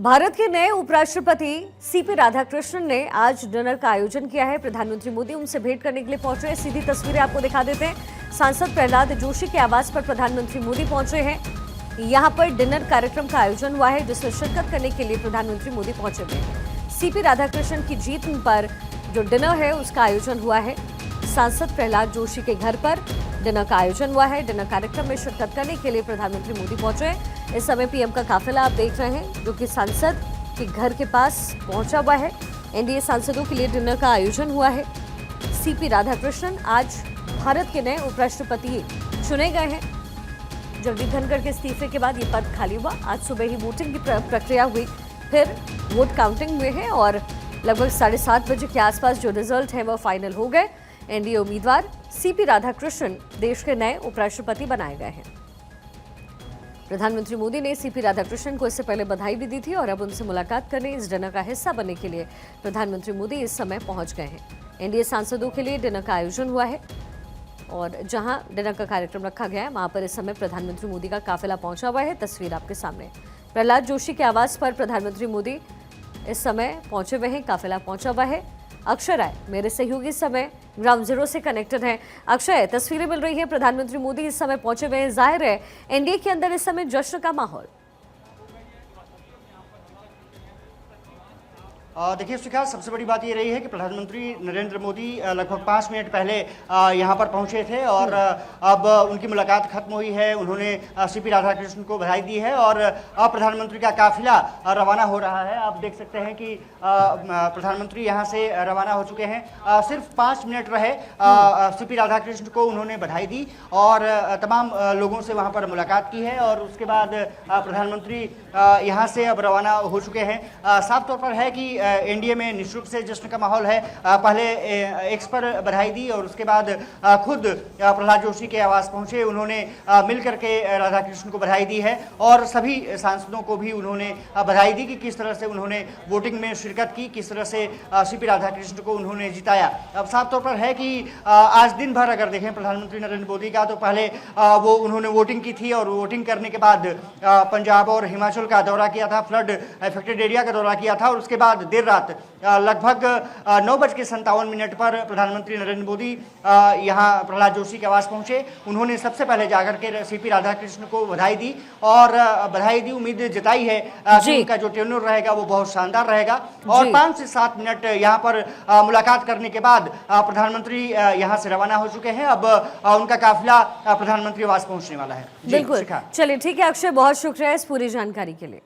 भारत के नए उपराष्ट्रपति सीपी राधाकृष्णन ने आज डिनर का आयोजन किया है। प्रधानमंत्री मोदी उनसे भेंट करने के लिए पहुंचे हैं। सीधी तस्वीरें आपको दिखा देते हैं। सांसद प्रहलाद जोशी के आवास पर प्रधानमंत्री मोदी पहुंचे हैं। यहां पर डिनर कार्यक्रम का आयोजन हुआ है, जिसमें शिरकत करने के लिए प्रधानमंत्री मोदी पहुंचे हुए हैं। सीपी राधाकृष्णन की जीत पर जो डिनर है उसका आयोजन हुआ है। सांसद प्रहलाद जोशी के घर पर डिनर का आयोजन हुआ है। डिनर कार्यक्रम में शिरकत करने के लिए प्रधानमंत्री मोदी पहुंचे। इस समय पीएम का काफिला आप देख रहे हैं, जो कि सांसद के घर के पास पहुंचा हुआ है। एनडीए सांसदों के लिए डिनर का आयोजन हुआ है। सीपी राधाकृष्णन आज भारत के नए उपराष्ट्रपति चुने गए हैं। जगदीप धनखड़ के इस्तीफे के बाद ये पद खाली हुआ। आज सुबह ही वोटिंग की प्रक्रिया हुई, फिर वोट काउंटिंग हुए हैं और लगभग 7:30 बजे के आसपास जो रिजल्ट है वो फाइनल हो गए। एनडीए उम्मीदवार सीपी राधाकृष्णन देश के नए उपराष्ट्रपति बनाए गए हैं। प्रधानमंत्री मोदी ने सीपी राधाकृष्णन को इससे पहले बधाई भी दी थी और अब उनसे मुलाकात करने, इस डिनर का हिस्सा बनने के लिए प्रधानमंत्री मोदी इस समय पहुंच गए हैं। एनडीए सांसदों के लिए डिनर का आयोजन हुआ है और जहां डिनर का कार्यक्रम रखा गया है वहां पर इस समय प्रधानमंत्री मोदी का काफिला पहुंचा हुआ है। तस्वीर आपके सामने। प्रहलाद जोशी के आवास पर प्रधानमंत्री मोदी इस समय पहुंचे हुए हैं। काफिला पहुंचा हुआ है। अक्षय राय मेरे सहयोगी इस समय ग्राउंड जीरो से कनेक्टेड हैं। अक्षय, तस्वीरें मिल रही है, प्रधानमंत्री मोदी इस समय पहुंचे हुए हैं। जाहिर है एनडीए के अंदर इस समय जश्न का माहौल। देखिए शिखा, सबसे बड़ी बात ये रही है कि प्रधानमंत्री नरेंद्र मोदी लगभग 5 मिनट पहले यहाँ पर पहुँचे थे और अब उनकी मुलाकात खत्म हुई है। उन्होंने सीपी राधाकृष्णन को बधाई दी है और अब प्रधानमंत्री का काफिला रवाना हो रहा है। आप देख सकते हैं कि प्रधानमंत्री यहाँ से रवाना हो चुके हैं। सिर्फ 5 मिनट रहे, सीपी राधाकृष्णन को उन्होंने बधाई दी और तमाम लोगों से वहाँ पर मुलाकात की है और उसके बाद प्रधानमंत्री यहाँ से अब रवाना हो चुके हैं। साफ तौर पर है कि एनडीए में निश्चित रूप से जश्न का माहौल है। पहले एक्स पर बधाई दी और उसके बाद खुद प्रहलाद जोशी के आवास पहुंचे। उन्होंने मिलकर के राधाकृष्ण को बधाई दी है और सभी सांसदों को भी उन्होंने बधाई दी कि किस तरह से उन्होंने वोटिंग में शिरकत की, किस तरह से सीपी राधाकृष्ण को उन्होंने जिताया। अब साफ तौर पर है कि आज दिन भर अगर देखें प्रधानमंत्री नरेंद्र मोदी का, तो पहले वो उन्होंने वोटिंग की थी और वोटिंग करने के बाद पंजाब और हिमाचल का दौरा किया था, फ्लड अफेक्टेड एरिया का दौरा किया था और उसके बाद देर रात लगभग 9:57 पर प्रधानमंत्री नरेंद्र मोदी यहाँ प्रहलाद जोशी के आवास पहुंचे। उन्होंने सबसे पहले जाकर के सीपी राधाकृष्ण को बधाई दी और उम्मीद जताई है कि उनका जो टेन्योर रहेगा वो बहुत शानदार रहेगा। और 5 से 7 मिनट यहाँ पर मुलाकात करने के बाद प्रधानमंत्री यहाँ से रवाना हो चुके हैं। अब उनका काफिला प्रधानमंत्री आवास पहुंचने वाला है। बिल्कुल, चलिए ठीक है अक्षय, बहुत शुक्रिया इस पूरी जानकारी के लिए।